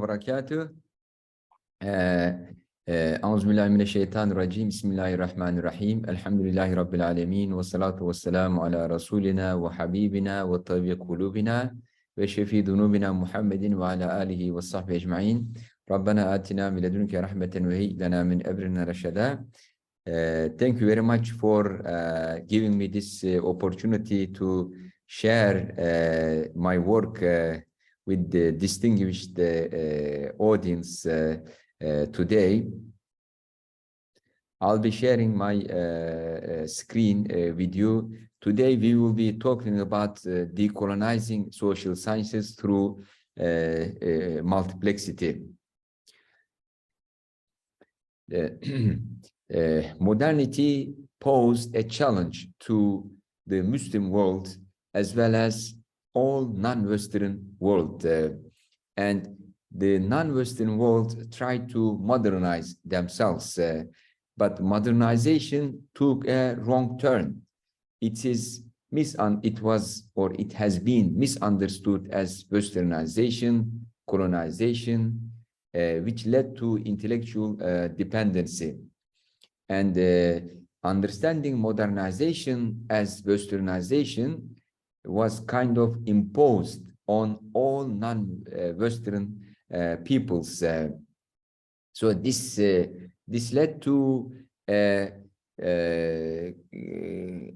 ve berekatuhu. Euzubillahimineşşeytanirracim. Bismillahirrahmanirrahim. Elhamdülillahi Rabbil alemin. Ve salatu ve selamu ala Resulina ve Habibina ve tabi kulubina ve şefi dunubina Muhammedin ve ala alihi ve sahbihi ecma'in. Rabbena atina min ledunke rahmeten ve hi'lena min emrina reşeda. Thank you very much for giving me this opportunity to share my work with the distinguished audience today. I'll be sharing my screen with you. Today we will be talking about decolonizing social sciences through multiplexity. Modernity posed a challenge to the Muslim world as well as all non-Western world, and the non-Western world tried to modernize themselves, but modernization took a wrong turn. It has been misunderstood as Westernization, colonization, which led to intellectual dependency. And understanding modernization as Westernization was kind of imposed on all non-Western peoples. So this led to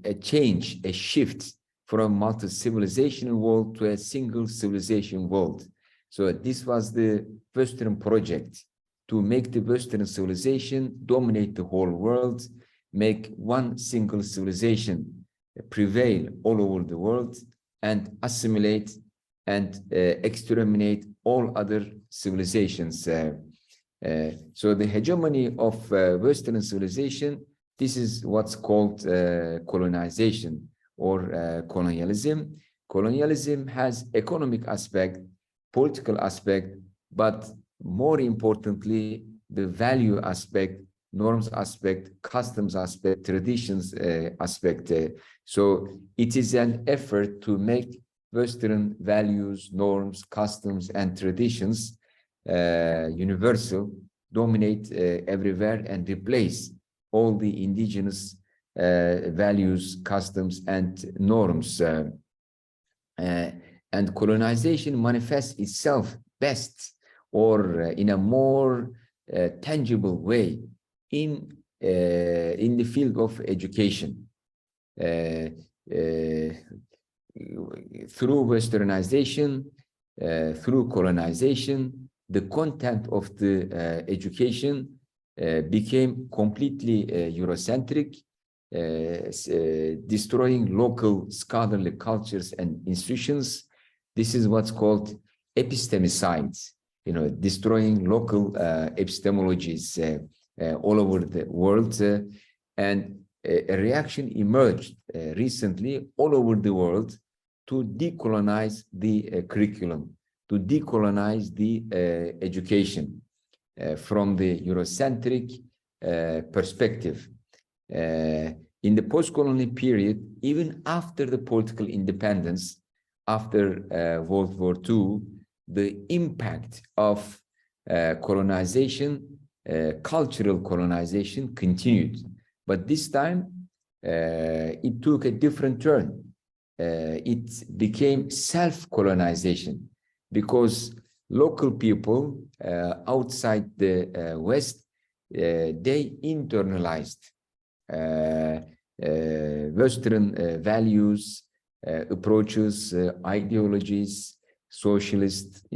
a change, a shift from multi-civilizational world to a single civilization world. So this was the Western project, to make the Western civilization dominate the whole world, make one single civilization prevail all over the world, and assimilate and exterminate all other civilizations. So the hegemony of Western civilization, this is what's called colonization or colonialism. Colonialism has economic aspect, political aspect, but more importantly, the value aspect, norms aspect, customs aspect, traditions aspect. So it is an effort to make Western values, norms, customs, and traditions universal, dominate everywhere, and replace all the indigenous values, customs, and norms. And colonization manifests itself best or in a more tangible way in the field of education. Through Westernization, through colonization, the content of the education became completely Eurocentric, destroying local scholarly cultures and institutions. This is what's called epistemicide, destroying local epistemologies all over the world. And a reaction emerged recently all over the world to decolonize the curriculum, to decolonize the education from the Eurocentric perspective. In the post-colonial period, even after the political independence, after World War II, the impact of colonization, cultural colonization continued. But this time, it took a different turn. It became self-colonization because local people outside the West, they internalized Western values, approaches, ideologies, socialist,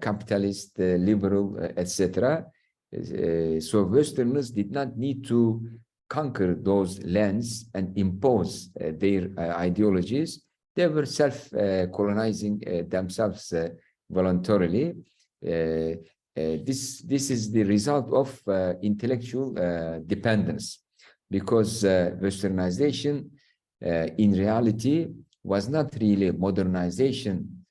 capitalist, liberal, etc. So Westerners did not need to conquer those lands and impose their ideologies. They were self-colonizing themselves voluntarily. This is the result of intellectual dependence, because Westernization in reality was not really modernization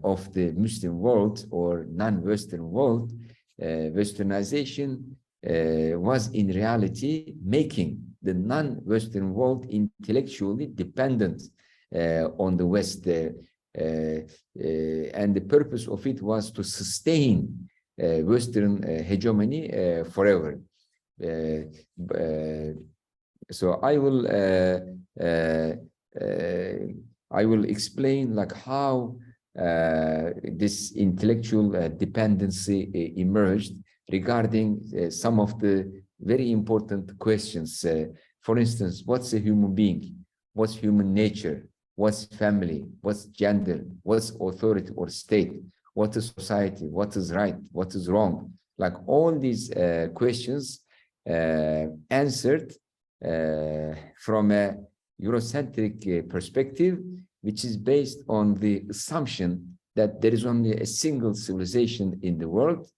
of the Muslim world or non-Western world. Westernization was in reality making the non-Western world intellectually dependent on the West. And the purpose of it was to sustain Western hegemony forever. So I will explain like how this intellectual dependency emerged regarding some of the very important questions. For instance, what's a human being? What's human nature? What's family? What's gender? What's authority or state? What is society? What is right? What is wrong? Like all these questions answered from a Eurocentric perspective, which is based on the assumption that there is only a single civilization in the world,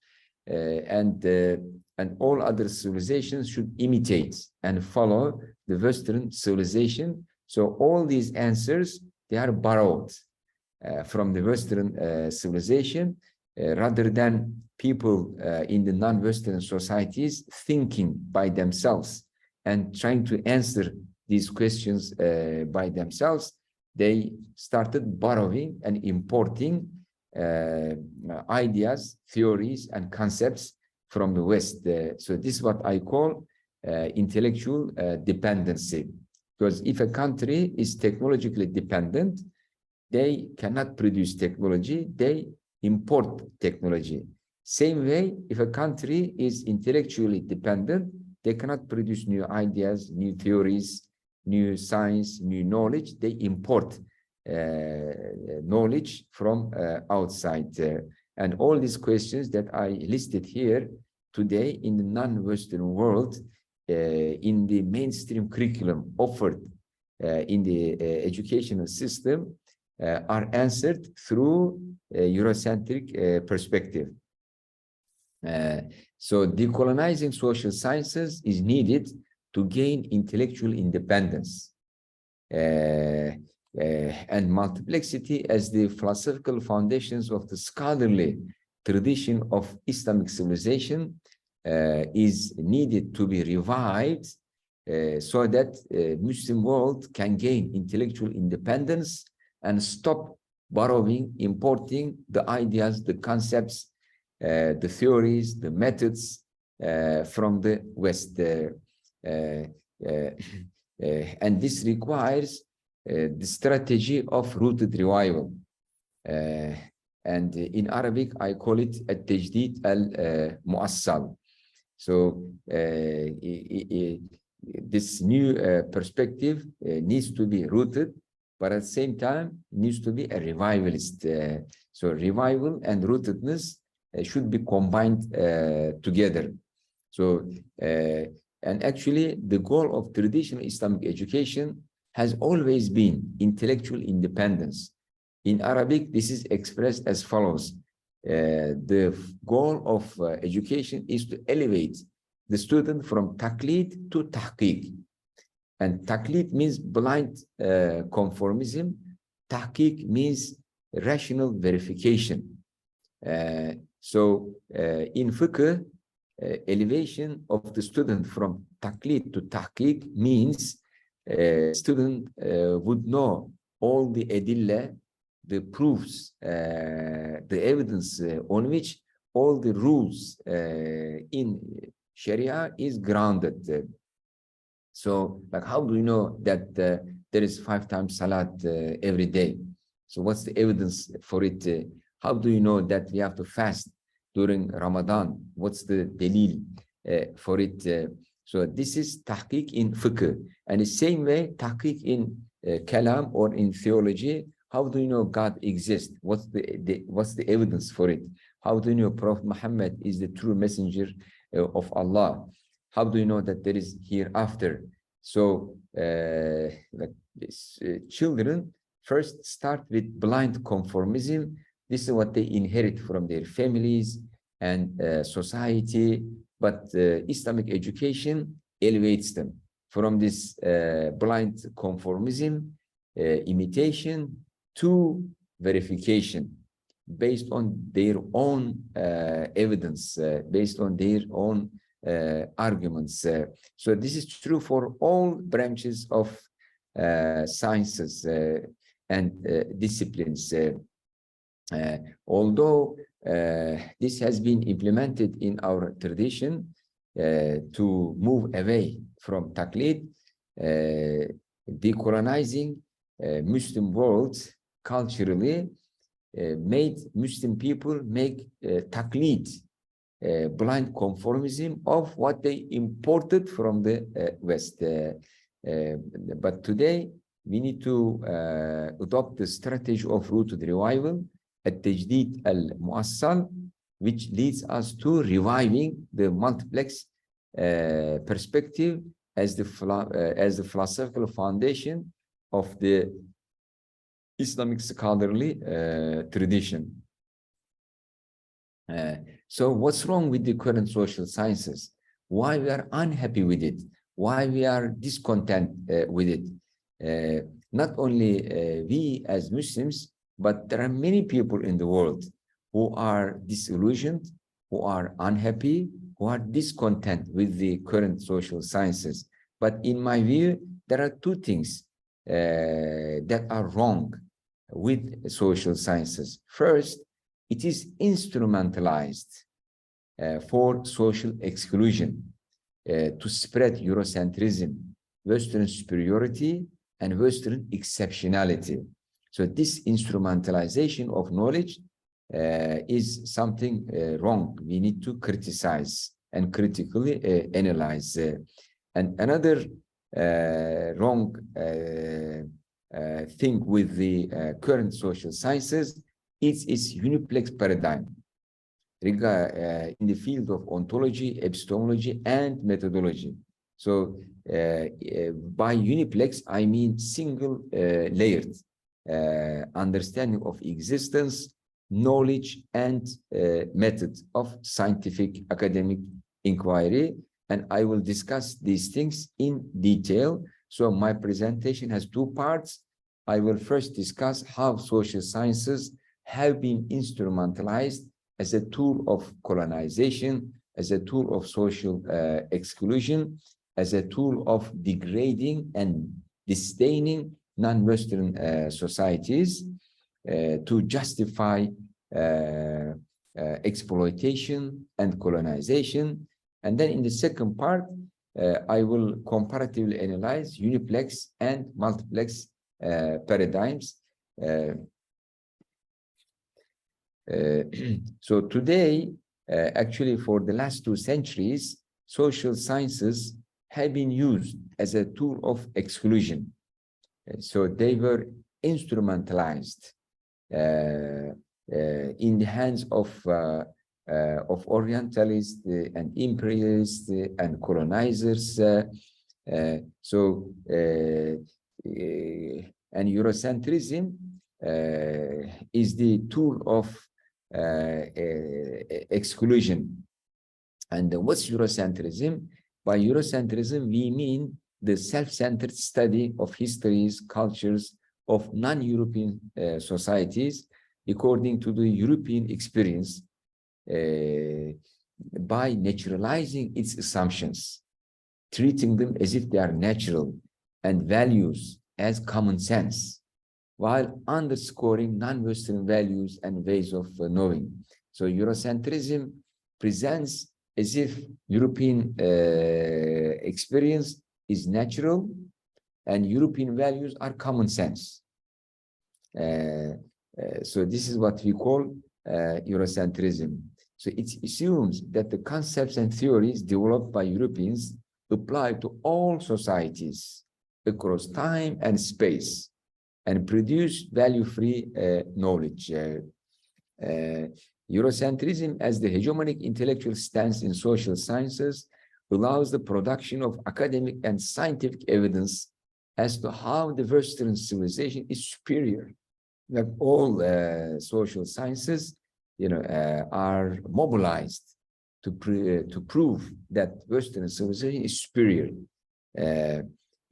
and all other civilizations should imitate and follow the Western civilization. So all these answers, they are borrowed from the Western civilization, rather than people in the non-Western societies thinking by themselves and trying to answer these questions by themselves. They started borrowing and importing ideas, theories, and concepts from the West. So this is what I call intellectual dependency. Because if a country is technologically dependent, they cannot produce technology, they import technology. Same way, if a country is intellectually dependent, they cannot produce new ideas, new theories, new science, new knowledge. They import knowledge from outside. And all these questions that I listed here today in the non-Western world, in the mainstream curriculum offered in the educational system, are answered through a Eurocentric perspective. So decolonizing social sciences is needed to gain intellectual independence. And multiplexity as the philosophical foundations of the scholarly tradition of Islamic civilization is needed to be revived so that Muslim world can gain intellectual independence and stop borrowing, importing the ideas, the concepts, the theories, the methods from the West. And this requires the strategy of rooted revival. And in Arabic, I call it at-tajdid al-mu'assal. So this new perspective needs to be rooted, but at the same time needs to be a revivalist. So revival and rootedness should be combined together. So, and actually the goal of traditional Islamic education has always been intellectual independence. In Arabic, this is expressed as follows. The goal of education is to elevate the student from taqlid to tahqiq. And taqlid means blind conformism. Tahqiq means rational verification. So in fiqh, elevation of the student from taqlid to tahqiq means student would know all the adilla, the proofs, the evidence on which all the rules in Sharia is grounded. So, like, how do you know that there is 5 times salat every day? So, what's the evidence for it? How do you know that we have to fast during Ramadan? What's the dalil for it? So, this is tahqiq in fiqh. And the same way, tahqiq in kalam or in theology. How do you know God exists? What's the evidence for it? How do you know Prophet Muhammad is the true messenger of Allah? How do you know that there is hereafter? So children first start with blind conformism. This is what they inherit from their families and society. But Islamic education elevates them from this blind conformism, imitation, to verification based on their own evidence, based on their own arguments. So this is true for all branches of sciences. and disciplines. Although this has been implemented in our tradition to move away from taqlid, decolonizing Muslim world culturally made Muslim people make taqlid, blind conformism of what they imported from the West. But today, we need to adopt the strategy of rooted revival, at-tajdid al-muassal, which leads us to reviving the multiplex perspective as the philosophical foundation of the Islamic scholarly tradition. So what's wrong with the current social sciences? Why we are unhappy with it? Why we are discontent with it? Not only we as Muslims, but there are many people in the world who are disillusioned, who are unhappy, who are discontent with the current social sciences. But in my view, there are two things that are wrong with social sciences. First, it is instrumentalized for social exclusion to spread Eurocentrism, Western superiority, and Western exceptionality. So this instrumentalization of knowledge is something wrong. We need to criticize and critically analyze. And another wrong thing with the current social sciences is its uniplex paradigm in the field of ontology, epistemology, and methodology. So by uniplex, I mean single layered understanding of existence, knowledge, and method of scientific academic inquiry. And I will discuss these things in detail. So my presentation has two parts. I will first discuss how social sciences have been instrumentalized as a tool of colonization, as a tool of social exclusion, as a tool of degrading and disdaining non-Western societies to justify exploitation and colonization. And then in the second part, I will comparatively analyze uniplex and multiplex paradigms. So today, actually for the last 2 centuries, social sciences have been used as a tool of exclusion. So they were instrumentalized in the hands of Orientalists and imperialists and colonizers. And Eurocentrism is the tool of exclusion. And what's Eurocentrism? By Eurocentrism, we mean the self-centered study of histories, cultures of non-European societies according to the European experience by naturalizing its assumptions, treating them as if they are natural and values as common sense, while underscoring non-Western values and ways of knowing. So Eurocentrism presents as if European experience is natural and European values are common sense. So this is what we call Eurocentrism. So it assumes that the concepts and theories developed by Europeans apply to all societies across time and space and produce value-free knowledge. Eurocentrism, as the hegemonic intellectual stance in social sciences, allows the production of academic and scientific evidence as to how the Western civilization is superior. That all social sciences, are mobilized to prove that Western civilization is superior.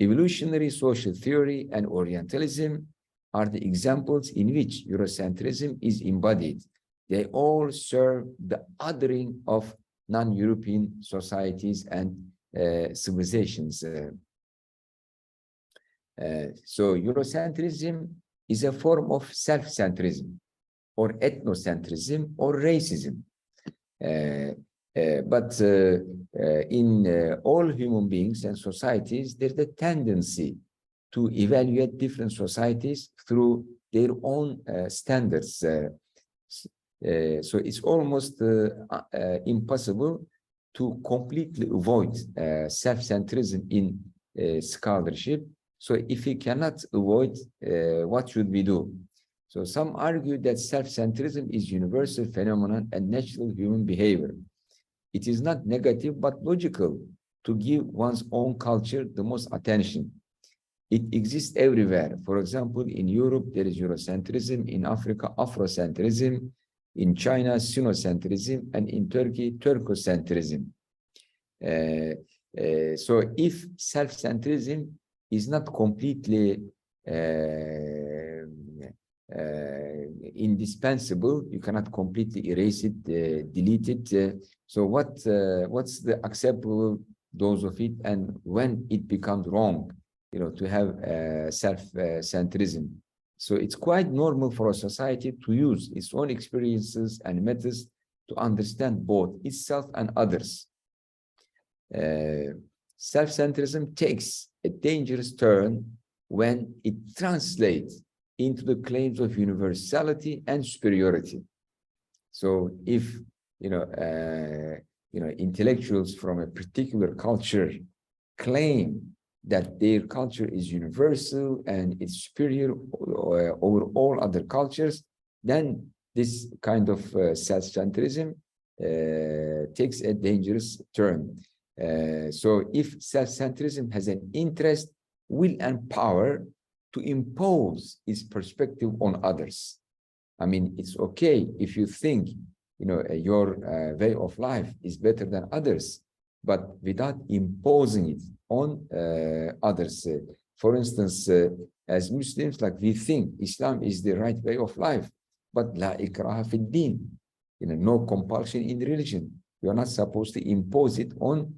Evolutionary social theory and Orientalism are the examples in which Eurocentrism is embodied. They all serve the othering of non-European societies and civilizations. So Eurocentrism is a form of self-centrism or ethnocentrism or racism. But in all human beings and societies, there's a tendency to evaluate different societies through their own standards. So it's almost impossible to completely avoid self-centrism in scholarship. So if we cannot avoid, what should we do? So some argue that self-centrism is universal phenomenon and natural human behavior. It is not negative, but logical to give one's own culture the most attention. It exists everywhere. For example, in Europe, there is Eurocentrism, in Africa, Afrocentrism, in China, Sinocentrism, and in Turkey, Turkocentrism. So if self-centrism is not completely indispensable, you cannot completely erase it, delete it. So what's the acceptable dose of it, and when it becomes wrong, to have self-centrism? So it's quite normal for a society to use its own experiences and methods to understand both itself and others. Self-centrism takes a dangerous turn when it translates into the claims of universality and superiority. So if intellectuals from a particular culture claim that their culture is universal and it's superior over all other cultures, then this kind of self-centrism takes a dangerous turn. So if self-centrism has an interest, will, and power to impose its perspective on others. I mean, it's okay if you think, your way of life is better than others, but without imposing it on others. For instance, as Muslims, like we think Islam is the right way of life, but la ikraha fi din, no compulsion in religion. You are not supposed to impose it on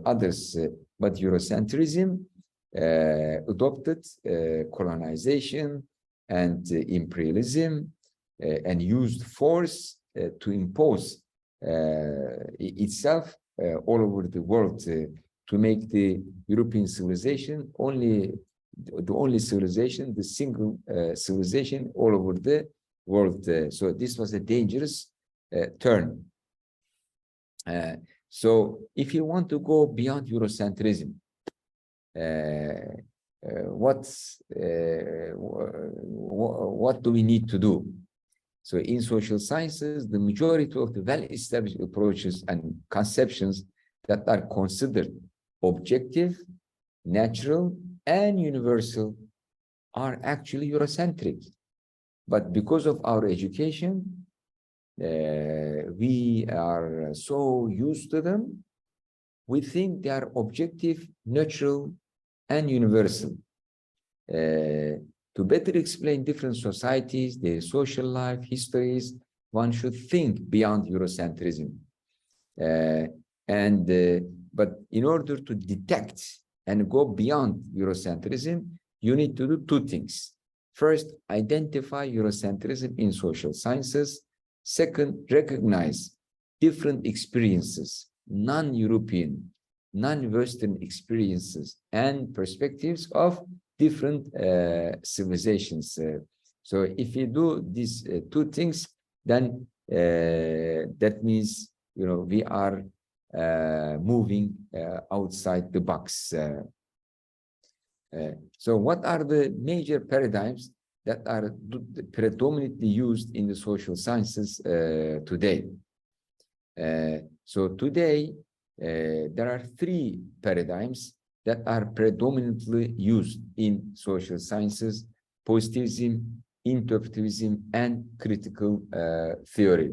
others. But Eurocentrism adopted colonization and imperialism and used force to impose itself all over the world to make the European civilization the only civilization, the single civilization all over the world. So this was a dangerous turn. So if you want to go beyond Eurocentrism, what do we need to do? So in social sciences, the majority of the well-established approaches and conceptions that are considered objective, natural, and universal are actually Eurocentric. But because of our education, we are so used to them, we think they are objective, natural, and universal. To better explain different societies, their social life, histories, one should think beyond Eurocentrism. But in order to detect and go beyond Eurocentrism, you need to do two things. First, identify Eurocentrism in social sciences. Second, recognize different experiences, non-European, non-Western experiences and perspectives of different civilizations. So if you do these two things, then that means, we are moving outside the box. So what are the major paradigms that are predominantly used in the social sciences today? So today, there are three paradigms that are predominantly used in social sciences: positivism, interpretivism, and critical theory.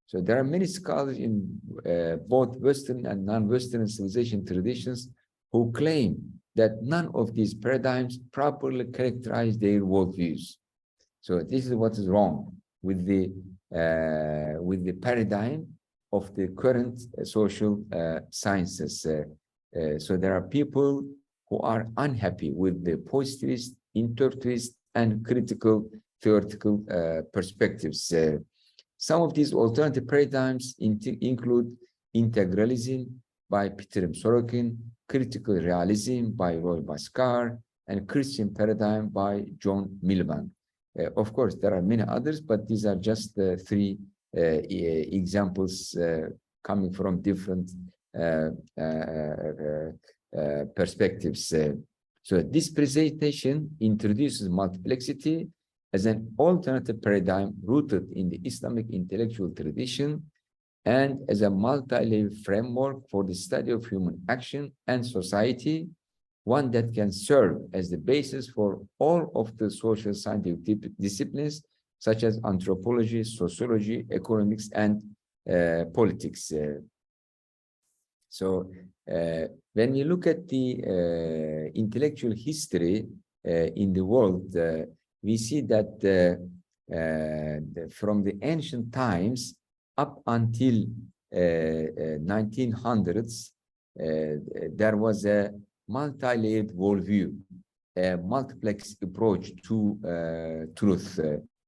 So there are many scholars in both Western and non-Western civilization traditions who claim that none of these paradigms properly characterize their worldviews. So this is what is wrong with the paradigm of the current social sciences. So there are people who are unhappy with the positivist, interpretivist, and critical theoretical perspectives. Some of these alternative paradigms include integralism by Peter M. Sorokin, critical realism by Roy Bhaskar, and Christian paradigm by John Milbank. Of course, there are many others, but these are just the three examples coming from different perspectives. So this presentation introduces multiplexity as an alternative paradigm rooted in the Islamic intellectual tradition and as a multi-layered framework for the study of human action and society, one that can serve as the basis for all of the social scientific disciplines such as anthropology, sociology, economics, and politics. So when we look at the intellectual history in the world, we see that from the ancient times up until 1900s, there was a multi-layered worldview, a multiplex approach to truth.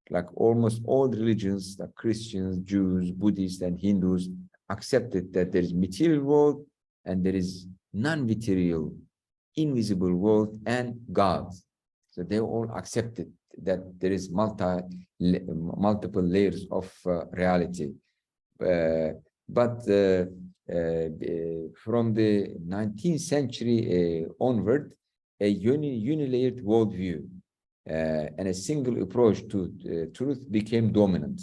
Like almost all religions, like Christians, Jews, Buddhists, and Hindus, accepted that there is material world and there is non-material, invisible world and God. So they all accepted that there is multiple layers of reality. But from the 19th century onward, a unilayered worldview and a single approach to truth became dominant.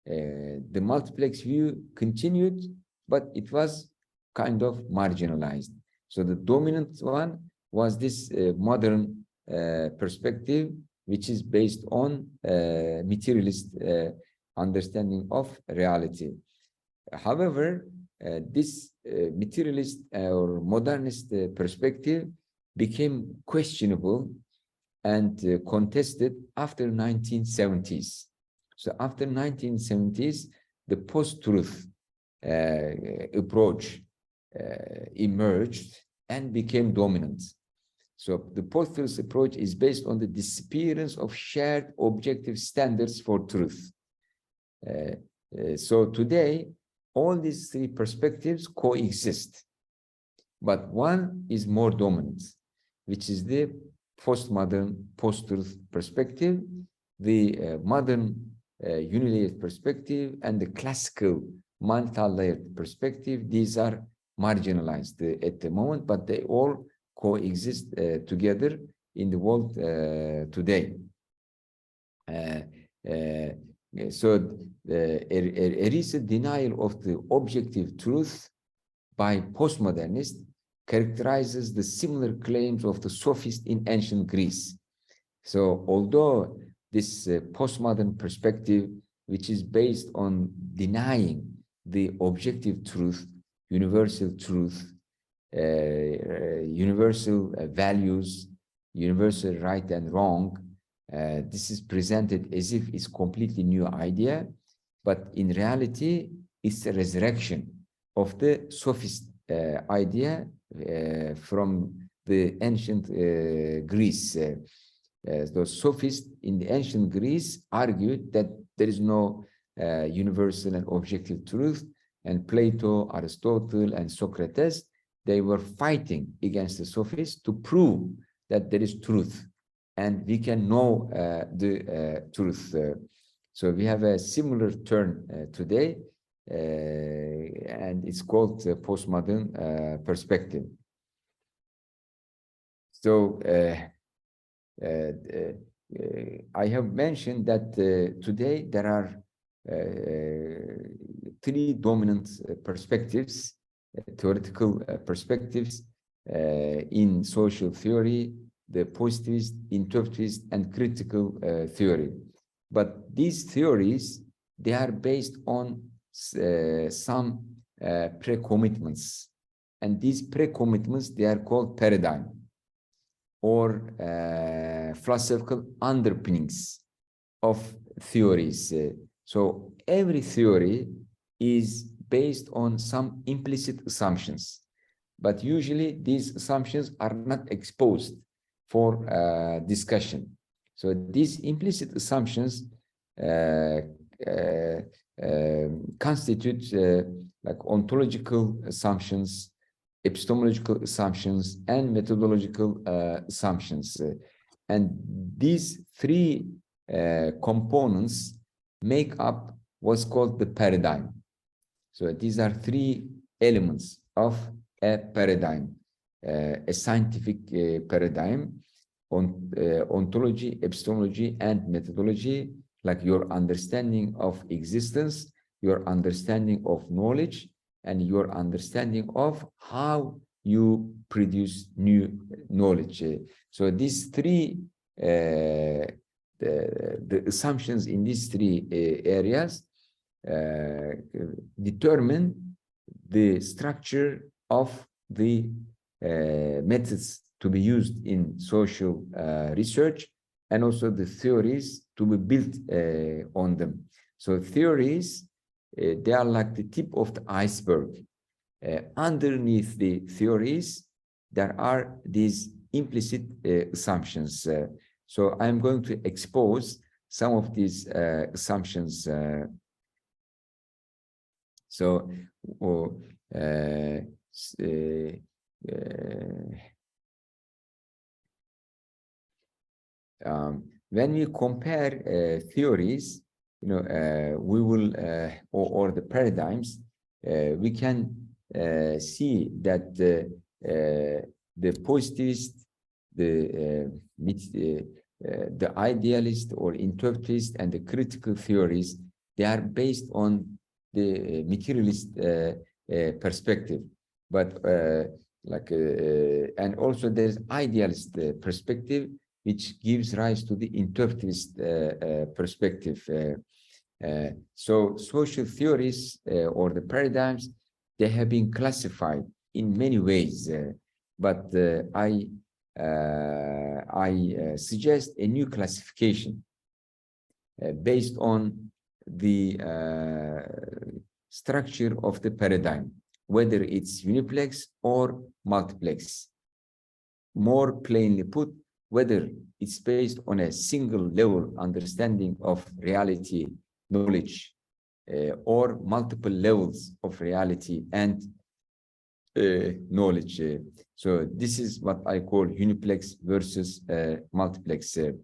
The multiplex view continued, but it was kind of marginalized. So the dominant one was this modern perspective, which is based on materialist understanding of reality. However, this materialist or modernist perspective became questionable and contested after 1970s. So after 1970s, the post-truth approach emerged and became dominant. So the post-truth approach is based on the disappearance of shared objective standards for truth. So today, all these three perspectives coexist, but one is more dominant, which is the postmodern post-truth perspective, the modern unilayered perspective, and the classical multi-layered perspective. These are marginalized at the moment, but they all coexist together in the world today. So a recent denial of the objective truth by postmodernists characterizes the similar claims of the sophists in ancient Greece. So although this postmodern perspective, which is based on denying the objective truth, universal truth, universal values, universal right and wrong, this is presented as if it's completely new idea, but in reality, it's a resurrection of the sophist idea from the ancient Greece. Those sophists in the ancient Greece argued that there is no universal and objective truth, and Plato, Aristotle, and Socrates, they were fighting against the sophists to prove that there is truth, and we can know the truth. So we have a similar turn today, and it's called postmodern perspective. So I have mentioned that today there are three dominant perspectives, theoretical perspectives in social theory: the positivist, interpretivist, and critical theory. But these theories, they are based on some pre-commitments, and these pre-commitments, they are called paradigm or philosophical underpinnings of theories. So every theory is based on some implicit assumptions, but usually these assumptions are not exposed for discussion. So these implicit assumptions constitute like ontological assumptions, epistemological assumptions, and methodological assumptions. And these three components make up what's called the paradigm. So these are three elements of a paradigm, a scientific paradigm, ontology, epistemology, and methodology, like your understanding of existence, your understanding of knowledge, and your understanding of how you produce new knowledge. So these three, the assumptions in these three areas determine the structure of the methods to be used in social research, and also the theories to be built on them. So theories, they are like the tip of the iceberg. Underneath the theories, there are these implicit assumptions. So I'm going to expose some of these assumptions. When we compare theories, we will, or the paradigms, we can see that the positivist, the idealist or interpretivist, and the critical theories, they are based on the materialist perspective. But and also there's idealist perspective, which gives rise to the interpretivist perspective. So social theories or the paradigms, they have been classified in many ways, but I suggest a new classification based on the structure of the paradigm, whether it's uniplex or multiplex. More plainly put, whether it's based on a single level understanding of reality, knowledge, or multiple levels of reality and knowledge. So this is what I call uniplex versus multiplex. A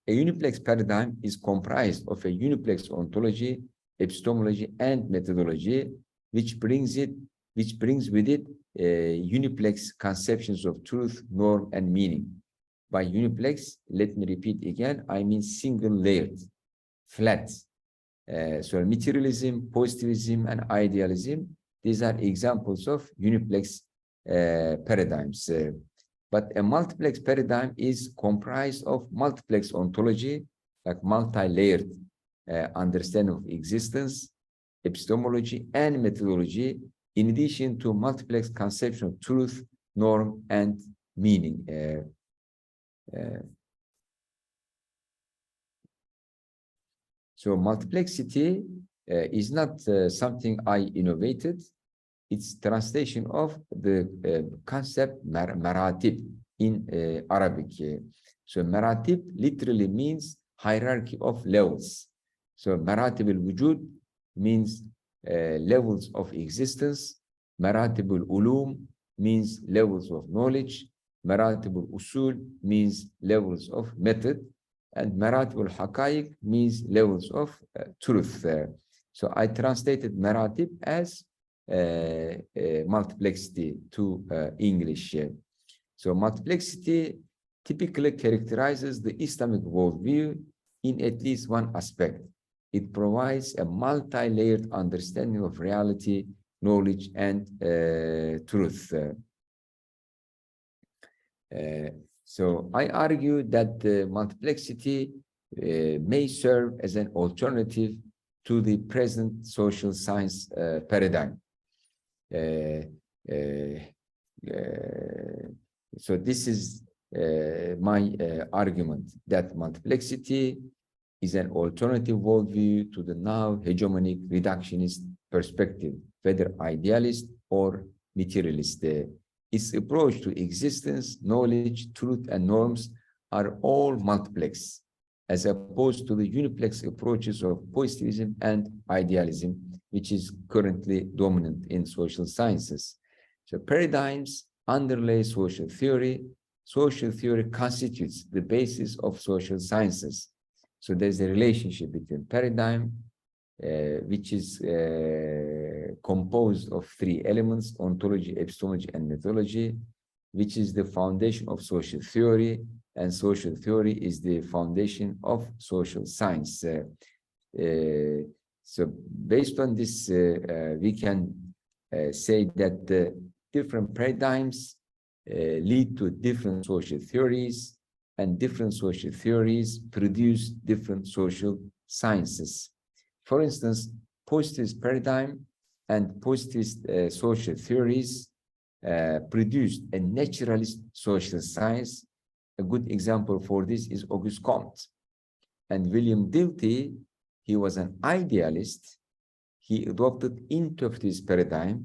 uniplex paradigm is comprised of a uniplex ontology, epistemology, and methodology, which brings with it uniplex conceptions of truth, norm, and meaning. By uniplex, let me repeat again, I mean single layered, flat. So materialism, positivism, and idealism, these are examples of uniplex paradigms. But a multiplex paradigm is comprised of multiplex ontology, like multi-layered understanding of existence, epistemology, and methodology, in addition to multiplex conception of truth, norm, and meaning. So multiplexity is not something I innovated. It's translation of the concept maratib in Arabic. So maratib literally means hierarchy of levels. So maratib al-wujud means levels of existence. Maratib al-ulum means levels of knowledge. Maratib al-usul means levels of method. And maratib al-haqaiq means levels of truth. So I translated maratib as multiplexity to English. So multiplexity typically characterizes the Islamic worldview in at least one aspect. It provides a multi-layered understanding of reality, knowledge, and truth. So I argue that the multiplexity may serve as an alternative to the present social science paradigm. So this is my argument, that multiplexity is an alternative worldview to the now hegemonic reductionist perspective, whether idealist or materialist. Its approach to existence, knowledge, truth, and norms are all multiplex, as opposed to the uniplex approaches of positivism and idealism, which is currently dominant in social sciences. So paradigms underlay social theory. Social theory constitutes the basis of social sciences. So there's a relationship between paradigm, which is composed of three elements: ontology, epistemology, and methodology, which is the foundation of social theory, and social theory is the foundation of social science. So based on this, we can say that the different paradigms lead to different social theories, and different social theories produce different social sciences. For instance, positivist paradigm and positivist social theories produced a naturalist social science. A good example for this is Auguste Comte. And William Dilthey, he was an idealist. He adopted intuitivist paradigm,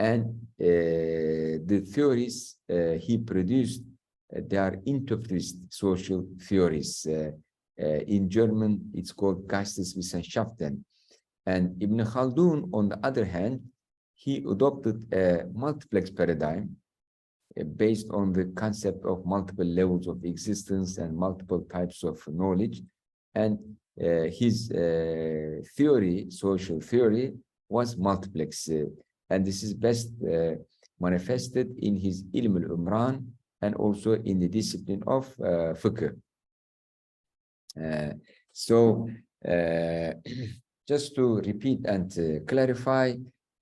and the theories he produced, they are intuitivist social theories. In German, it's called Geisteswissenschaften. And Ibn Khaldun, on the other hand, he adopted a multiplex paradigm based on the concept of multiple levels of existence and multiple types of knowledge. And his theory, social theory, was multiplex. And this is best manifested in his Ilm al-Umran and also in the discipline of fiqh. Just to repeat and clarify,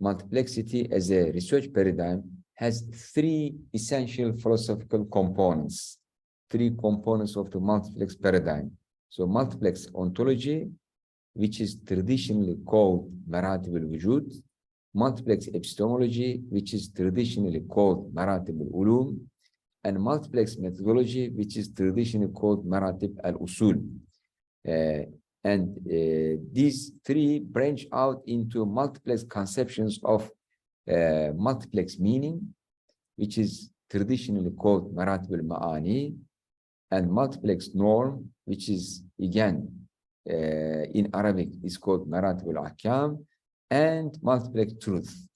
multiplexity as a research paradigm has three essential philosophical components, three components of the multiplex paradigm. So multiplex ontology, which is traditionally called maratib al-wujud, multiplex epistemology, which is traditionally called maratib al-ulum, and multiplex methodology, which is traditionally called maratib al-usul. These three branch out into multiplex conceptions of multiplex meaning, which is traditionally called maratib al-ma'ani, and multiplex norm, which is again in Arabic is called maratib al-ahkam, and multiplex truth,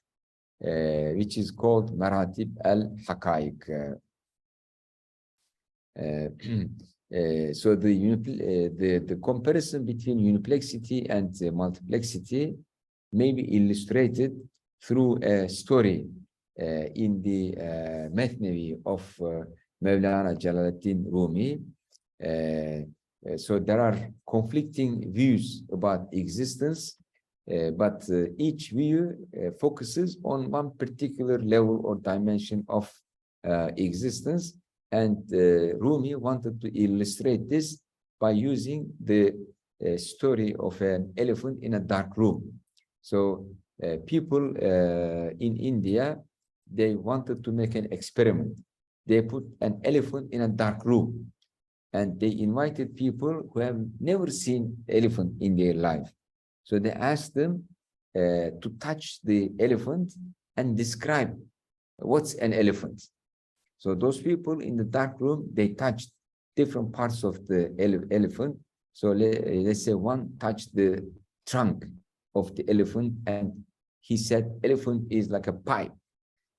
which is called maratib al-haqaiq. So the comparison between uniplexity and multiplexity may be illustrated through a story in the Methnavi of Mevlana Jalaluddin Rumi. So there are conflicting views about existence, but each view focuses on one particular level or dimension of existence. And Rumi wanted to illustrate this by using the story of an elephant in a dark room. So people in India, they wanted to make an experiment. They put an elephant in a dark room, and they invited people who have never seen elephant in their life. So they asked them to touch the elephant and describe what's an elephant. So those people in the dark room, they touched different parts of the elephant. So let's say one touched the trunk of the elephant, and he said elephant is like a pipe.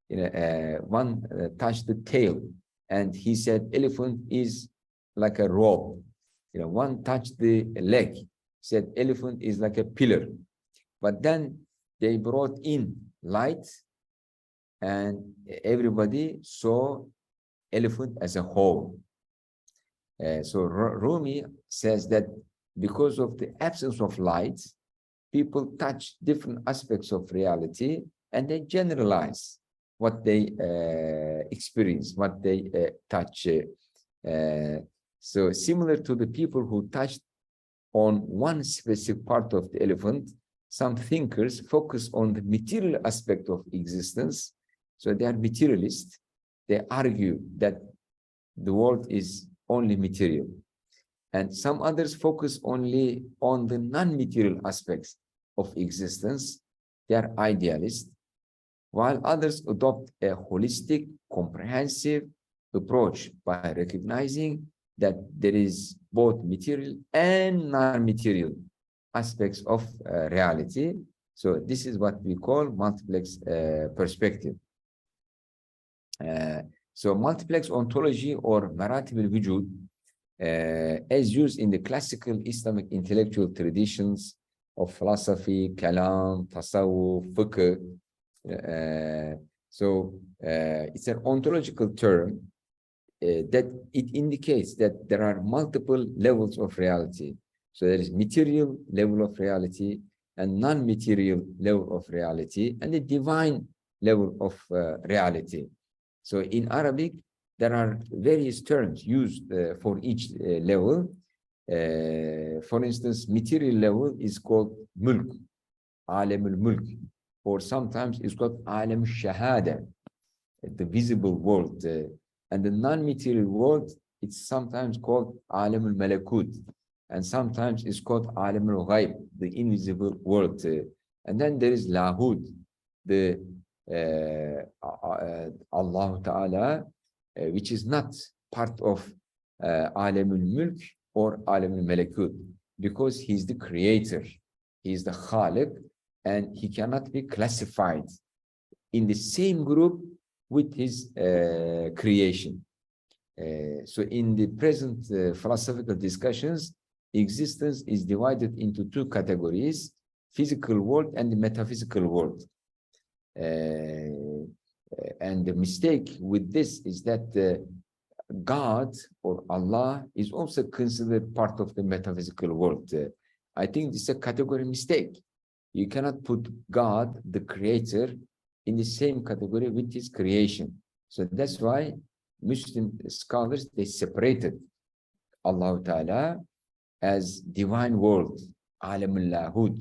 One touched the tail, and he said elephant is like a rope. One touched the leg, said elephant is like a pillar. But then they brought in light, and everybody saw elephant as a whole. So Rumi says that because of the absence of light, people touch different aspects of reality, and they generalize what they experience, what they touch. So similar to the people who touched on one specific part of the elephant, some thinkers focus on the material aspect of existence. So they are materialists. They argue that the world is only material. And some others focus only on the non-material aspects of existence. They are idealists, while others adopt a holistic, comprehensive approach by recognizing that there is both material and non-material aspects of reality. So this is what we call multiplex perspective. So multiplex ontology or maratib al-wujud, as used in the classical Islamic intellectual traditions of philosophy, kalam, tasawwuf, fiqh. It's an ontological term that it indicates that there are multiple levels of reality. So there is material level of reality and non-material level of reality and the divine level of reality. So in Arabic, there are various terms used for each level. For instance, material level is called mulk, alam al-mulk, or sometimes it's called alam al-shahada, the visible world. And the non-material world, it's sometimes called alam al-malakut, and sometimes it's called alam al-ghaib, the invisible world. And then there is lahud, the Allah Ta'ala, which is not part of alam al-mulk or alam al-malakut, because he's the creator, he's the khaliq, and he cannot be classified in the same group with his creation. So in the present philosophical discussions, existence is divided into two categories: physical world and the metaphysical world. And the mistake with this is that God or Allah is also considered part of the metaphysical world. I think this is a category mistake. You cannot put God, the creator, in the same category with his creation. So that's why Muslim scholars, they separated Allah Ta'ala as divine world, alamul lahud,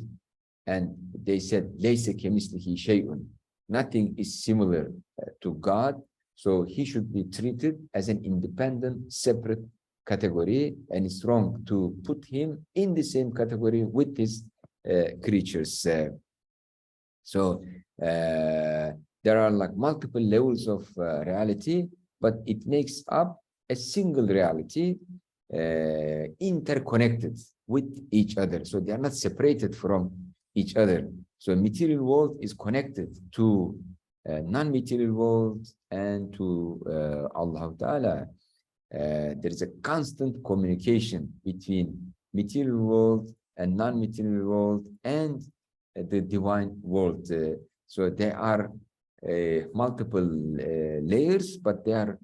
and they said, laysa kamithlihi shay'un. Nothing is similar to God, so he should be treated as an independent, separate category, and it's wrong to put him in the same category with his creatures. There are like multiple levels of reality, but it makes up a single reality, interconnected with each other. So they are not separated from each other. So material world is connected to non-material world and to Allah Ta'ala. There is a constant communication between material world and non-material world and the divine world. So there are multiple layers, but they are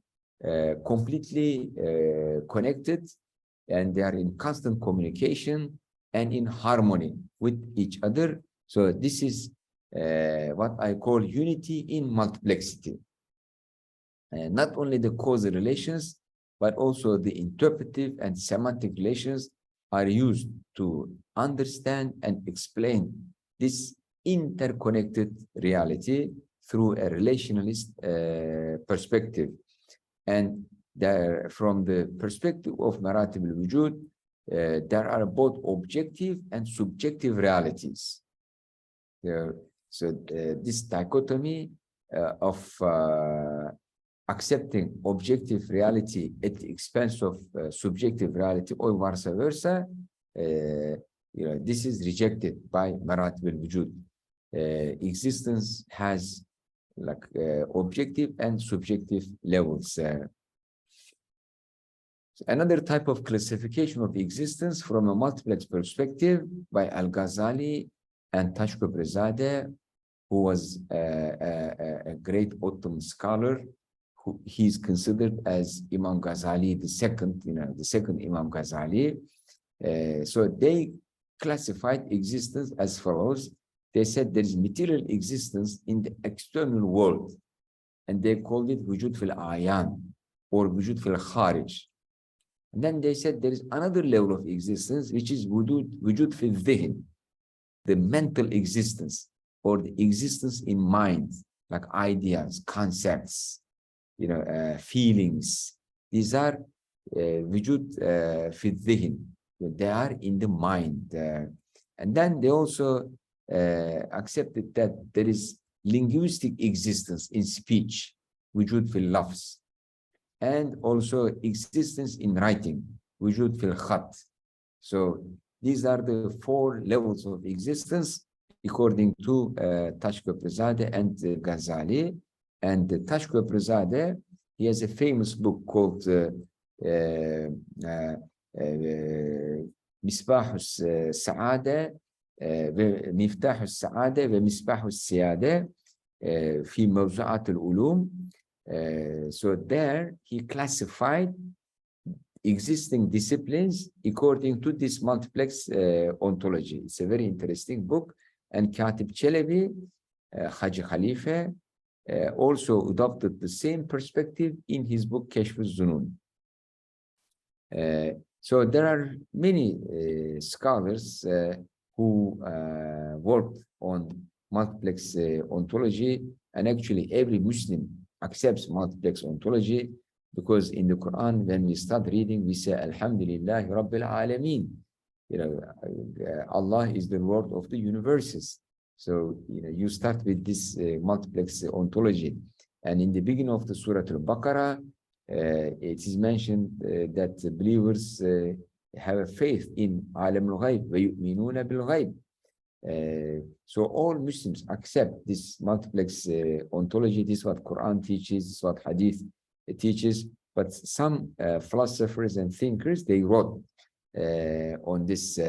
completely connected, and they are in constant communication and in harmony with each other. So this is what I call unity in multiplexity. Not only the causal relations, but also the interpretive and semantic relations are used to understand and explain this interconnected reality through a relationalist perspective. And there, from the perspective of maratib al-wujud, there are both objective and subjective realities. This dichotomy of accepting objective reality at the expense of subjective reality, or vice versa, this is rejected by maratib al-wujud. Existence has like objective and subjective levels. Another type of classification of existence from a multiplex perspective by Al-Ghazali and Tashkubrizadeh, who was a great Ottoman scholar. He is considered as Imam Ghazali, the second Imam Ghazali. So they classified existence as follows. They said there is material existence in the external world, and they called it wujud fil ayan or wujud fil kharij. And then they said there is another level of existence, which is wujud fil dhihn, the mental existence, or the existence in mind, like ideas, concepts, feelings. These are wujud fil dhihn. They are in the mind. And then they also accepted that there is linguistic existence in speech, wujud fil lafz. and also existence in writing, wujud fil khat. So these are the 4 levels of existence according to Taşköprüzade and Ghazali. And Taşköprüzade, he has a famous book called Misbahus Saade ve Miftahus Saade ve Misbahus Siyade fi Mevzuatul Ulum. So there he classified existing disciplines according to this multiplex ontology. It's a very interesting book. And Katib Çelebi, Hacı Khalifa, also adopted the same perspective in his book Keşf-ü Zunun. So there are many scholars who worked on multiplex ontology, and actually every Muslim accepts multiplex ontology, because in the Quran, when we start reading, we say, Alhamdulillah Rabbil Alameen. You know, Allah is the Lord of the universes. So, you know, you start with this multiplex ontology. And in the beginning of the Surah Al-Baqarah, it is mentioned that the believers have a faith in Alam al-Ghayb, wa yu'minuna bil-Ghayb. So all Muslims accept this multiplex ontology. This is what Quran teaches, this is what Hadith teaches. But some philosophers and thinkers, they wrote on this.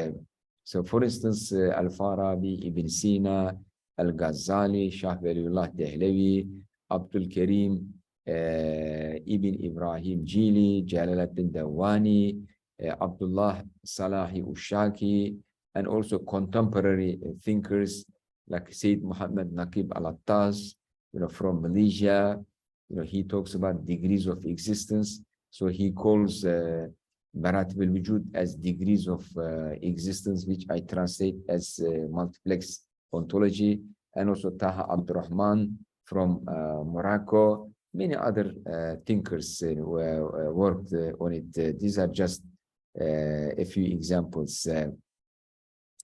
So for instance, Al-Farabi, Ibn Sina, Al-Ghazali, Shah Waliullah Dehlavi, Abdul Karim, Ibn Ibrahim Jili, Jalaluddin Dawani, Abdullah Salahi Ushaki, and also contemporary thinkers like Sayyid Muhammad Naqib Al-Attaz, you know, from Malaysia. You know, he talks about degrees of existence. So he calls Maratib al-Wujud as degrees of existence, which I translate as multiplex ontology. And also Taha Abdurrahman from Morocco. Many other thinkers worked on it. These are just a few examples.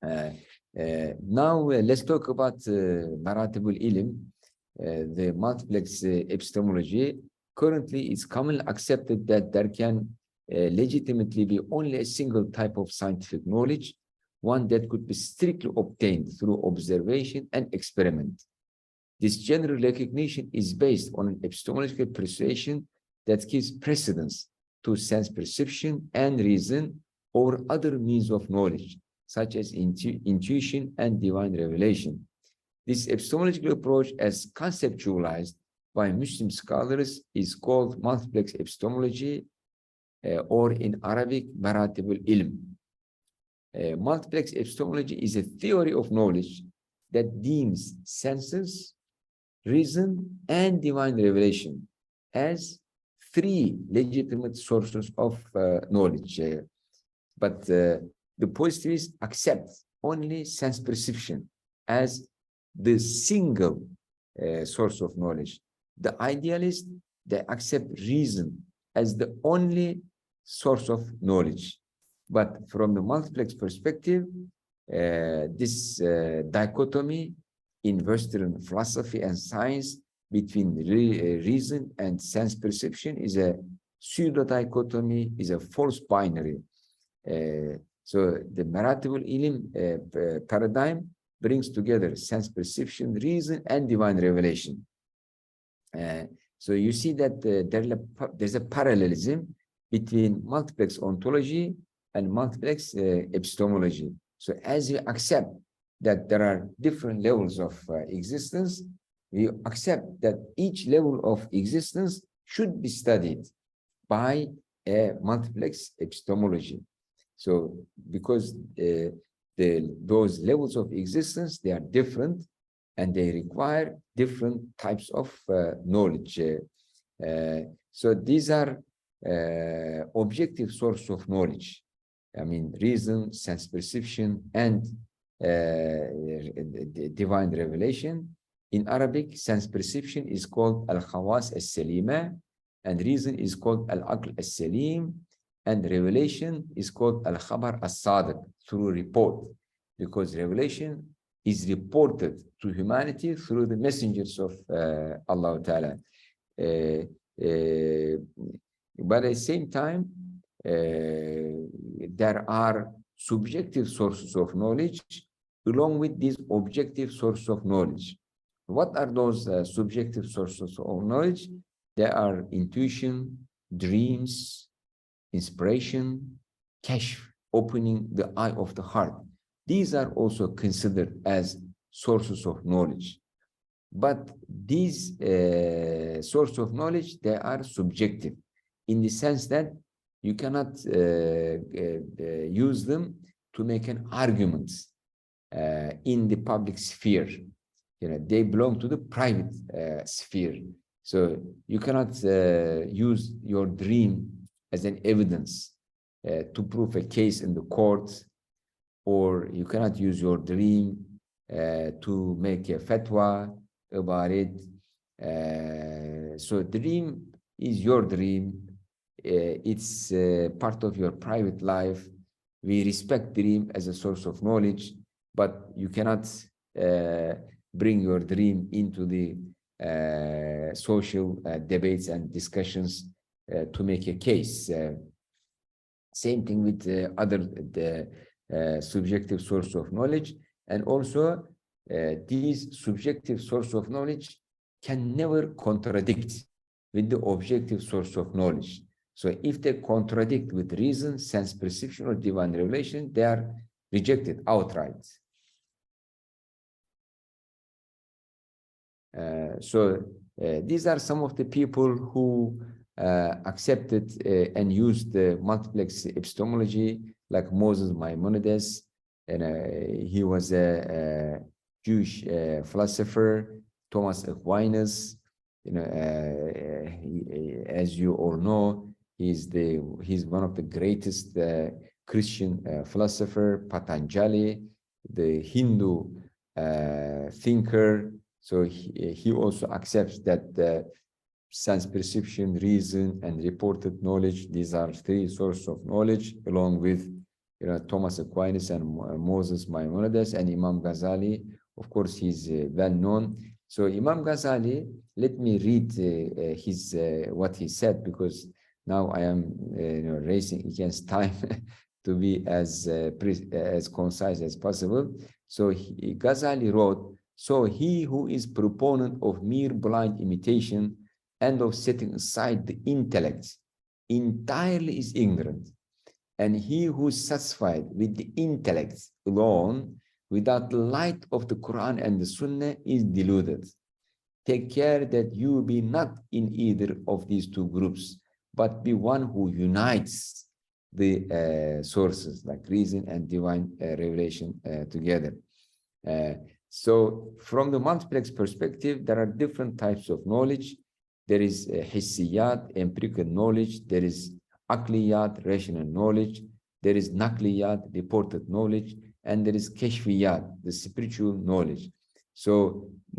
Now let's talk about Maratib al-Ilm, the multiplex epistemology. Currently, it's commonly accepted that there can legitimately be only a single type of scientific knowledge, one that could be strictly obtained through observation and experiment. This general recognition is based on an epistemological persuasion that gives precedence to sense perception and reason over other means of knowledge, such as intuition and divine revelation. This epistemological approach, as conceptualized by Muslim scholars, is called multiplex epistemology, or in Arabic, Maratib al-Ilm. Multiplex epistemology is a theory of knowledge that deems senses, reason, and divine revelation as 3 legitimate sources of knowledge. But the positivists accept only sense perception as the single source of knowledge. The idealists, they accept reason as the only source of knowledge. But from the multiplex perspective, this dichotomy in Western philosophy and science between reason and sense perception is a pseudo-dichotomy, is a false binary. So the Maratib al-Ilm paradigm brings together sense perception, reason, and divine revelation. So you see that there's a parallelism between multiplex ontology and multiplex epistemology. So as we accept that there are different levels of existence, we accept that each level of existence should be studied by a multiplex epistemology. So because those levels of existence, they are different and they require different types of knowledge. So these are objective source of knowledge. I mean, reason, sense perception, and divine revelation. In Arabic, sense perception is called al-khawas al-salima, and reason is called al-aql al-salim, and revelation is called al-khabar al-sadiq, through report, because revelation is reported to humanity through the messengers of Allah Ta'ala. But at the same time, there are subjective sources of knowledge along with these objective sources of knowledge. What are those subjective sources of knowledge? They are intuition, dreams, inspiration, kashf, opening the eye of the heart. These are also considered as sources of knowledge. But these sources of knowledge, they are subjective in the sense that you cannot use them to make an argument in the public sphere. You know, they belong to the private sphere. So you cannot use your dream as an evidence to prove a case in the court, or you cannot use your dream to make a fatwa about it. So dream is your dream. It's part of your private life. We respect dream as a source of knowledge, but you cannot bring your dream into the social debates and discussions to make a case. Same thing with other subjective source of knowledge. And also these subjective source of knowledge can never contradict with the objective source of knowledge. So if they contradict with reason, sense perception, or divine revelation, they are rejected outright. These are some of the people who accepted and used the multiplex epistemology, like Moses Maimonides, and he was a Jewish philosopher. Thomas Aquinas, you know, as you all know, he's one of the greatest Christian philosopher. Patanjali, the Hindu thinker. So he also accepts that sense perception, reason, and reported knowledge, these are three sources of knowledge, along with Thomas Aquinas and Moses Maimonides and Imam Ghazali. Of course, he's well known. So Imam Ghazali, let me read his what he said, because now I am racing against time to be as concise as possible. So Ghazali wrote, "So he who is proponent of mere blind imitation and of setting aside the intellect entirely is ignorant, and he who is satisfied with the intellect alone without the light of the Quran and the Sunnah is deluded. Take care that you be not in either of these two groups, but be one who unites the sources like reason and divine revelation together." So from the multiplex perspective, there are different types of knowledge. There is hissiyat, empirical knowledge. There is akliyat, rational knowledge. There is nakliyat, reported knowledge. And there is kashfiyat, the spiritual knowledge. So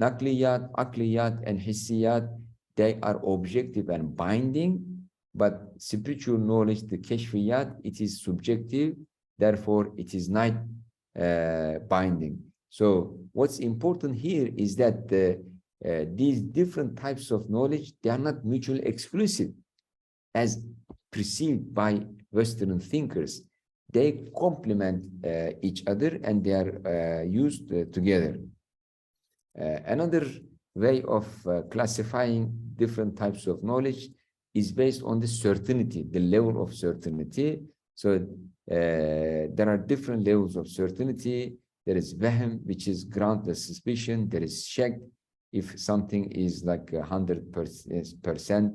nakliyat, akliyat, and hissiyat, they are objective and binding. But spiritual knowledge, the kashfiyat, it is subjective. Therefore, it is not binding. So what's important here is that these different types of knowledge, they are not mutually exclusive as perceived by Western thinkers. They complement each other, and they are used together. Another way of classifying different types of knowledge is based on the certainty, the level of certainty. So there are different levels of certainty. There is wahm, which is groundless suspicion. There is shak, if something is like 100%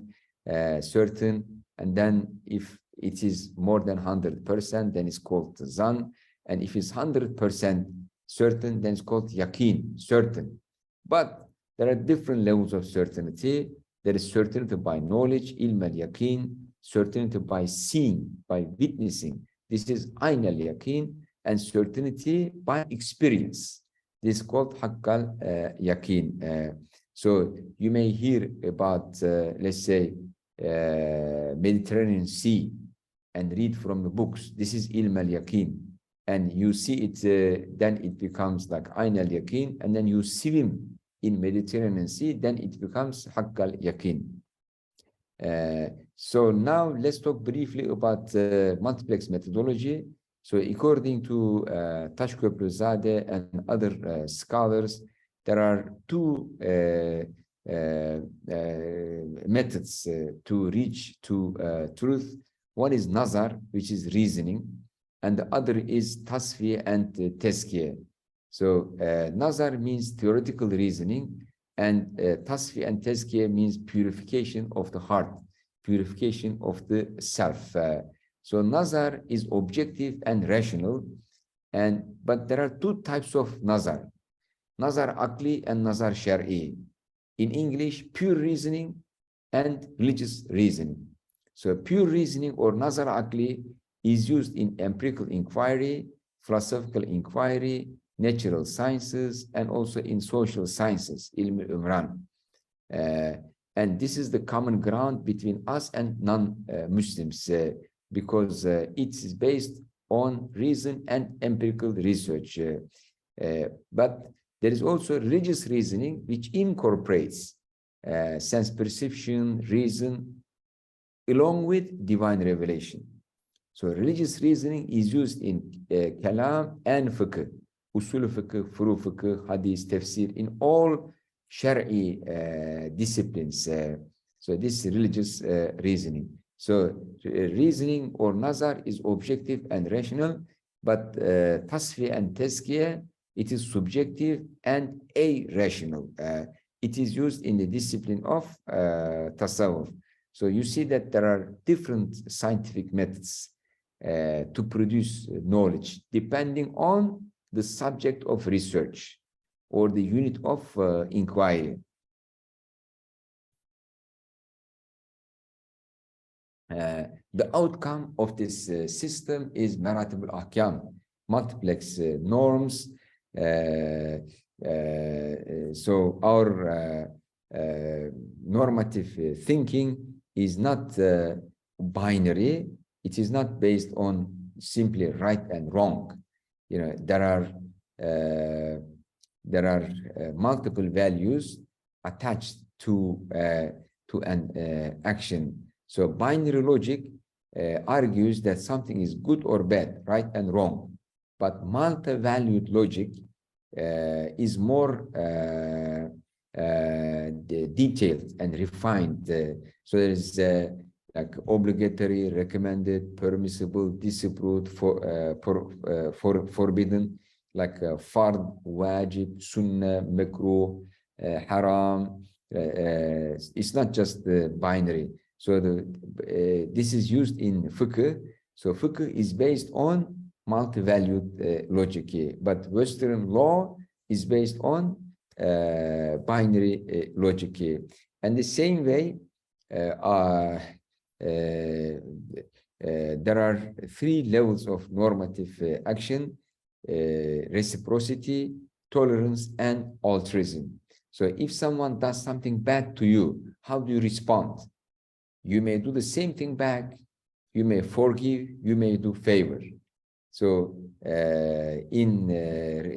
certain, and then if it is more than 100%, then it's called zan, and if it's 100% certain, then it's called yaqeen, certain. But there are different levels of certainty. There is certainty by knowledge, ilm al-yaqeen, certainty by seeing, by witnessing. This is ayn al-yaqeen, and certainty by experience. This is called haqqal yaqeen. So you may hear about, let's say, Mediterranean Sea and read from the books. This is ilm al-yaqeen. And you see it, then it becomes like ayn al-yaqeen, and then you swim in Mediterranean Sea, then it becomes haqqal yaqeen. So now let's talk briefly about multiplex methodology. So according to Taşköprüzade and other scholars, there are two methods to reach to truth. One is nazar, which is reasoning, and the other is tasfiye and tezkiye. So nazar means theoretical reasoning, and tasfiye and tezkiye means purification of the heart, purification of the self. So nazar is objective and rational, but there are two types of nazar: nazar akli and nazar shar'i. In English, pure reasoning and religious reasoning. So pure reasoning or nazar akli is used in empirical inquiry, philosophical inquiry, natural sciences, and also in social sciences, ilm umran. And this is the common ground between us and non-Muslims because it is based on reason and empirical research. But there is also religious reasoning, which incorporates sense perception, reason, along with divine revelation. So religious reasoning is used in kalam and fiqh, usul fiqh, furu fiqh, hadith, tafsir, in all Shari disciplines. So this is religious reasoning. So reasoning or nazar is objective and rational, but tasfi and tezkiye, it is subjective and irrational. It is used in the discipline of tasawwuf. So you see that there are different scientific methods to produce knowledge depending on the subject of research or the unit of inquiry. The outcome of this system is maratib al-ahkam, multiplex norms. So our normative thinking is not binary. It is not based on simply right and wrong. You know, there are multiple values attached to an action. So binary logic argues that something is good or bad, right and wrong. But multi-valued logic is more detailed and refined. So there is like obligatory, recommended, permissible, disapproved, forbidden, like fard, wajib, sunnah, makruh, haram. It's not just the binary. So this is used in fiqh. So fiqh is based on multi-valued logic, but Western law is based on binary logic. And the same way, there are three levels of normative action: reciprocity, tolerance, and altruism. So if someone does something bad to you, how do you respond? You may do the same thing back, you may forgive, you may do favor. So in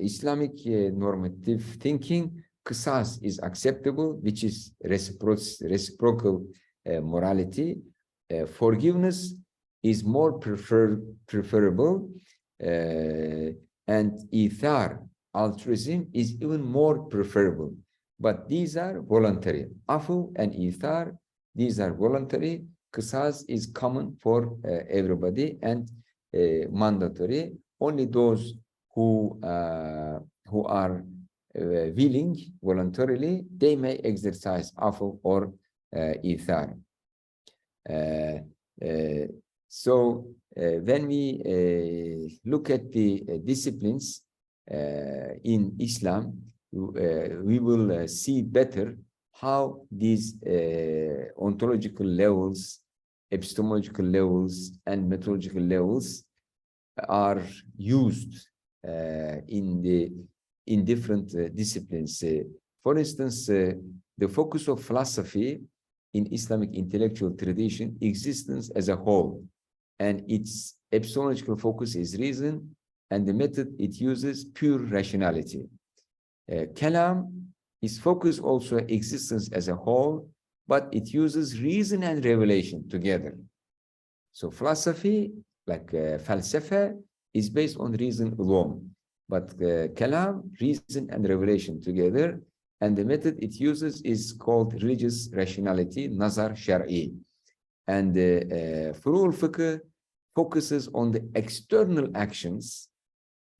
Islamic normative thinking, qisas is acceptable, which is reciprocal morality. Forgiveness is more preferable, and ithar, altruism, is even more preferable. But these are voluntary. Afu and ithar, these are voluntary. Qisas is common for everybody and mandatory. Only those who are willing voluntarily, they may exercise afu or ithar. So when we look at the disciplines in Islam, we will see better how these ontological levels, epistemological levels, and methodological levels are used in different disciplines. For instance, the focus of philosophy in Islamic intellectual tradition, existence as a whole, and its epistemological focus is reason, and the method it uses pure rationality. Kalam is focused also existence as a whole, but it uses reason and revelation together. So philosophy, like falsafa, is based on reason alone, but kalam, reason and revelation together. And the method it uses is called religious rationality, nazar shar'i. And furu al-fiqh focuses on the external actions,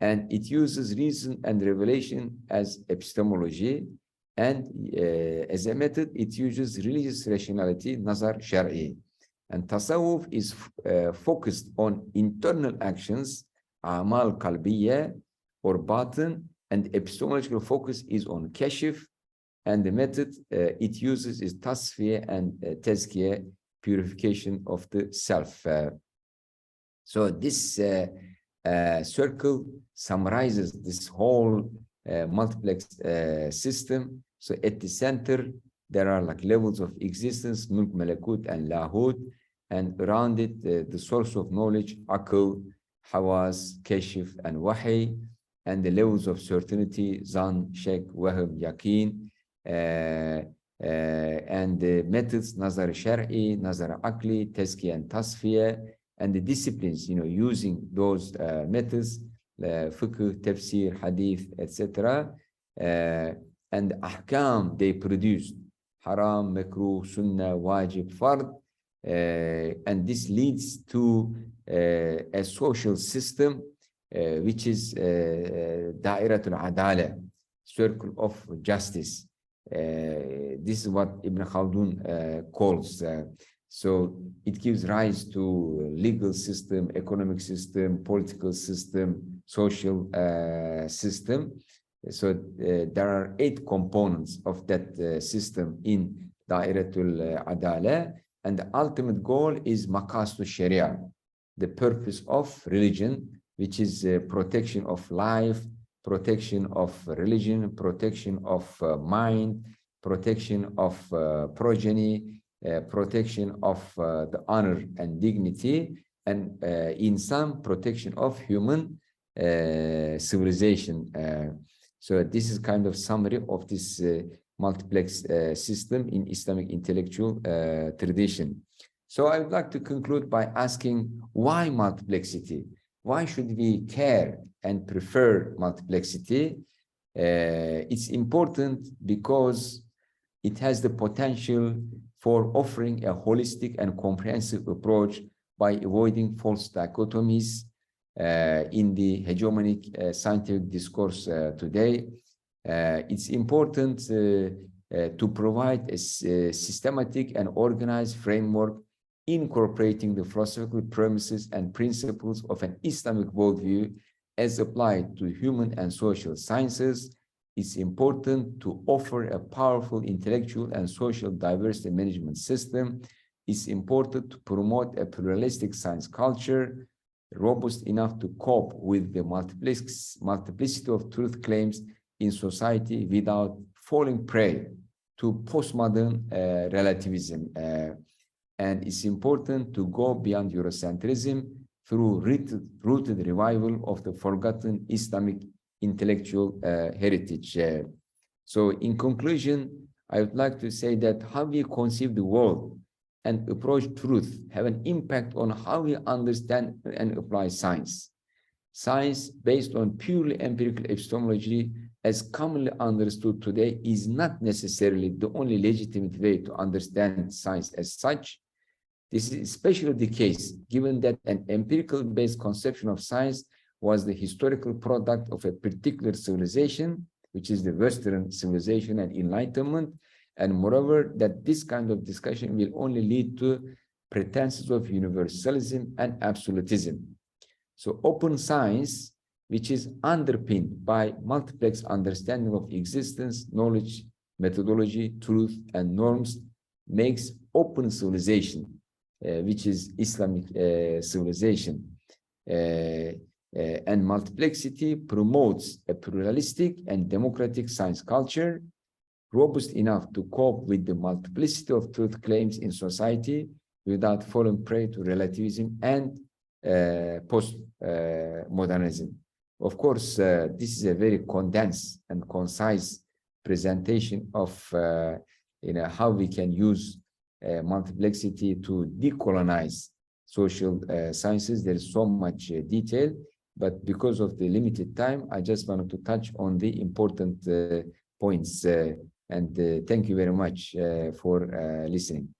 and it uses reason and revelation as epistemology. And as a method, it uses religious rationality, nazar shar'i. And tasawwuf is focused on internal actions, amal kalbiye or batin, and epistemological focus is on kashif. And the method it uses is tasfiyah and tazkiyah, purification of the self. So this circle summarizes this whole multiplex system. So at the center, there are like levels of existence, mulk, malakut, and lahut, and around it, the source of knowledge, akal, hawas, kashif, and wahi, and the levels of certainty, zan, shak, wahab, yaqeen, and the methods, nazar shar'i, nazar akli, tazkiyah, and tasfiyah, and the disciplines, using those methods, fiqh, tafsir, hadith, etc. And ahkam they produced, haram, makruh, sunnah, wajib, fard, and this leads to a social system which is da'iratul adala, circle of justice. This is what Ibn Khaldun calls. So it gives rise to legal system, economic system, political system, social system. So there are 8 components of that system in Da'iratul Adala, and the ultimate goal is Maqasid Sharia, the purpose of religion, which is protection of life, protection of religion, protection of mind, protection of progeny, protection of the honor and dignity, and in some protection of human civilization. So this is kind of summary of this multiplex system in Islamic intellectual tradition. So I would like to conclude by asking, why multiplexity? Why should we care and prefer multiplexity? It's important because it has the potential for offering a holistic and comprehensive approach by avoiding false dichotomies in the hegemonic scientific discourse today. It's important to provide a systematic and organized framework incorporating the philosophical premises and principles of an Islamic worldview as applied to human and social sciences. It's important to offer a powerful intellectual and social diversity management system. It's important to promote a pluralistic science culture, robust enough to cope with the multiplicity of truth claims in society without falling prey to postmodern relativism. And it's important to go beyond Eurocentrism through rooted revival of the forgotten Islamic intellectual heritage. So in conclusion, I would like to say that how we conceive the world and approach truth have an impact on how we understand and apply science. Science based on purely empirical epistemology, as commonly understood today, is not necessarily the only legitimate way to understand science as such. This is especially the case given that an empirical-based conception of science was the historical product of a particular civilization, which is the Western civilization and Enlightenment, and moreover, that this kind of discussion will only lead to pretenses of universalism and absolutism. So open science, which is underpinned by multiplex understanding of existence, knowledge, methodology, truth, and norms, makes open civilization, which is Islamic civilization. And multiplexity promotes a pluralistic and democratic science culture, robust enough to cope with the multiplicity of truth claims in society without falling prey to relativism and post-modernism. Of course, this is a very condensed and concise presentation of how we can use multiplexity to decolonize social sciences. There is so much detail, but because of the limited time, I just wanted to touch on the important points. And thank you very much for listening.